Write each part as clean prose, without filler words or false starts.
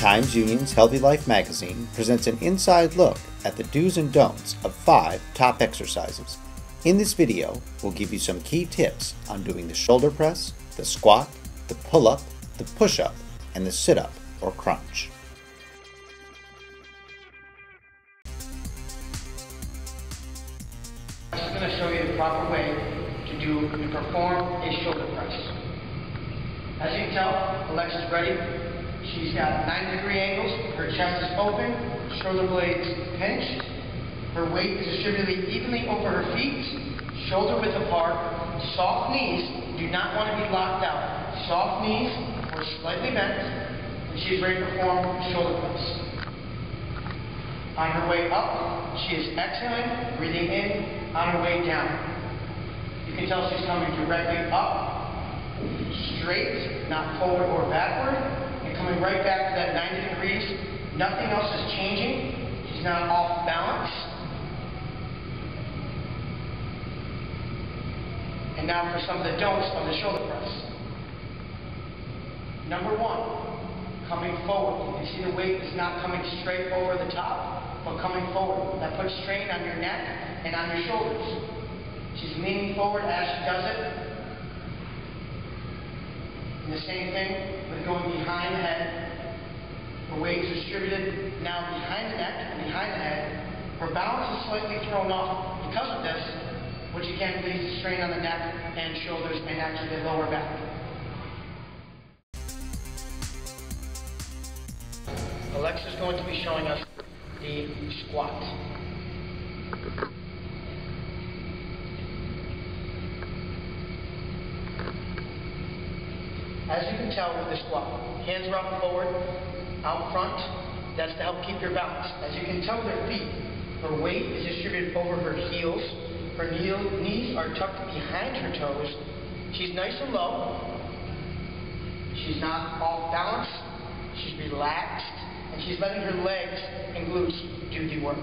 Times Union's Healthy Life magazine presents an inside look at the do's and don'ts of 5 top exercises. In this video, we'll give you some key tips on doing the shoulder press, the squat, the pull-up, the push-up, and the sit-up or crunch. I'm going to show you the proper way to perform a shoulder press. As you can tell, Alexa's ready. She's got 90-degree angles, her chest is open, shoulder blades pinched, her weight is distributed evenly over her feet, shoulder width apart, soft knees, do not want to be locked out. Soft knees or slightly bent, and she's ready to perform shoulder press. On her way up, she is exhaling, breathing in, on her way down. You can tell she's coming directly up, straight, not forward or backward, and coming right back to that 90 degrees. Nothing else is changing. She's not off balance. And now for some of the don'ts of the shoulder press. Number 1, coming forward. You can see the weight is not coming straight over the top, but coming forward. That puts strain on your neck and on your shoulders. She's leaning forward as she does it. And the same thing with going behind the head. Her weight is distributed now behind the neck and behind the head. Her balance is slightly thrown off because of this, which again leads to strain on the neck and shoulders and actually the lower back. Alexa's going to be showing us the squat. As you can tell with the squat, hands are out forward, out front. That's to help keep your balance. As you can tell with her feet, her weight is distributed over her heels. Her knees are tucked behind her toes. She's nice and low. She's not off balance. She's relaxed. And she's letting her legs and glutes do the work.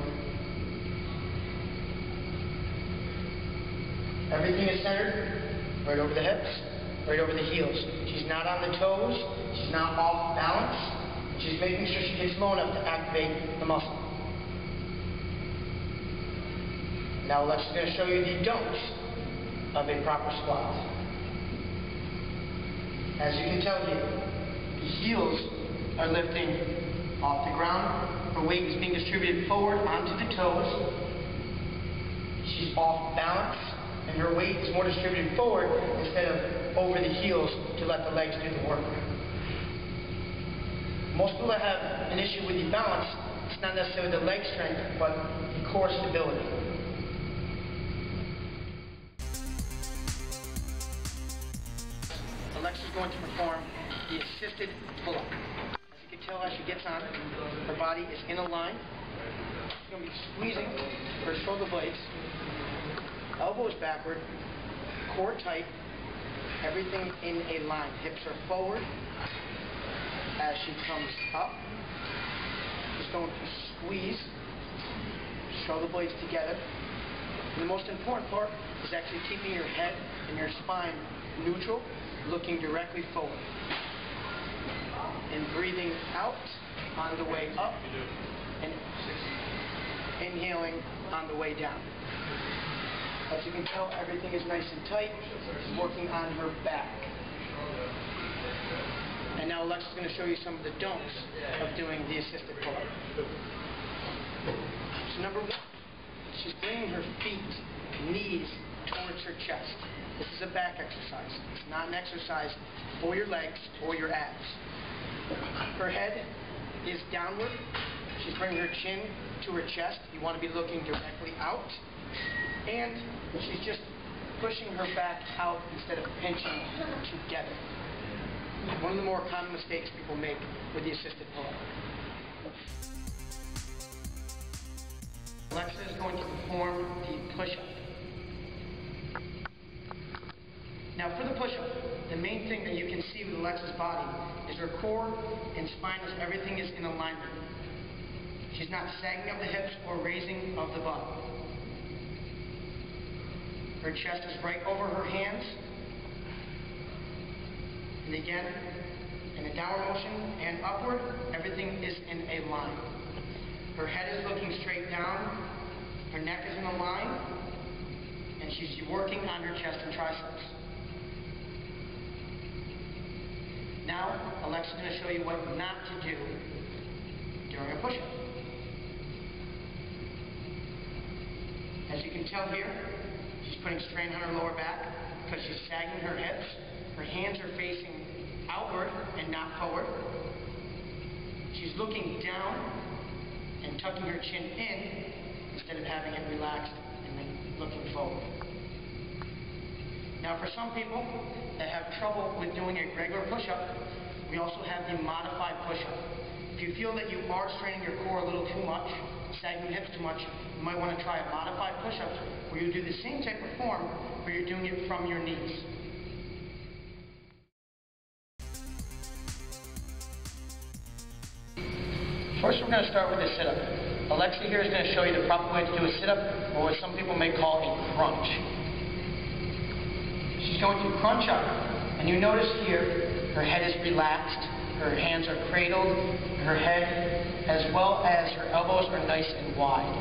Everything is centered right over the hips, right over the heels. She's not on the toes. She's not off balance. She's making sure she gets low enough to activate the muscle. Now Alexa's going to show you the don'ts of a proper squat. As you can tell here, the heels are lifting off the ground. Her weight is being distributed forward onto the toes. She's off balance, and her weight is more distributed forward instead of over the heels to let the legs do the work. Most people that have an issue with the balance, it's not necessarily the leg strength, but the core stability. Alexa's going to perform the assisted pull-up. As you can tell, as she gets on, her body is in a line. She's going to be squeezing her shoulder blades, elbows backward, core tight, everything in a line. Hips are forward. As she comes up, she's going to squeeze shoulder blades together. And the most important part is actually keeping your head and your spine neutral, looking directly forward. And breathing out on the way up, and inhaling on the way down. As you can tell, everything is nice and tight. She's working on her back. And now Alexa's going to show you some of the don'ts of doing the assisted pull-up. So number 1, she's bringing her feet, knees, towards her chest. This is a back exercise. It's not an exercise for your legs or your abs. Her head is downward. She's bringing her chin to her chest. You want to be looking directly out. And she's just pushing her back out instead of pinching together. One of the more common mistakes people make with the assisted pull-up. Alexa is going to perform the push-up. Now for the push-up, the main thing that you can see with Alexa's body is her core and spine, as everything is in alignment. She's not sagging of the hips or raising of the butt. Her chest is right over her hands. And again, in a downward motion and upward, everything everything is in a line. Her head is looking straight down, her neck is in a line, and she's working on her chest and triceps. Now, Alexa's going to show you what not to do during a push-up. As you can tell here, she's putting strain on her lower back because she's sagging her hips. Her hands are facing outward and not forward. She's looking down and tucking her chin in instead of having it relaxed and then looking forward. Now for some people that have trouble with doing a regular push-up, we also have the modified push-up. If you feel that you are straining your core a little too much, sagging your hips too much, you might want to try a modified push-up where you do the same type of form, but you're doing it from your knees. First, we're going to start with a sit-up. Alexa here is going to show you the proper way to do a sit-up, or what some people may call a crunch. She's going to crunch up, and you notice here, her head is relaxed, her hands are cradled, her head as well as her elbows are nice and wide.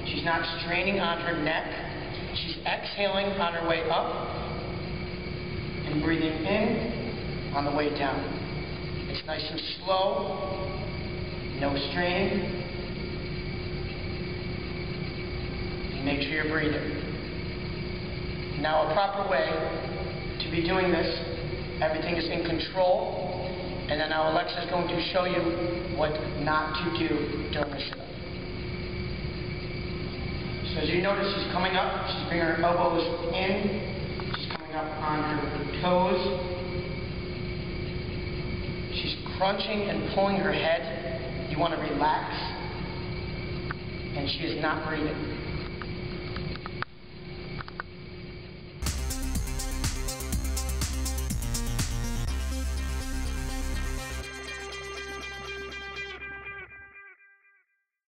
She's not straining on her neck. She's exhaling on her way up and breathing in on the way down. It's nice and slow, no straining. And make sure you're breathing. Now a proper way to be doing this, everything is in control. And then now Alexa is going to show you what not to do during the sit-up. So as you notice, she's coming up, she's bringing her elbows in, she's coming up on her toes. She's crunching and pulling her head. You want to relax, and she is not breathing.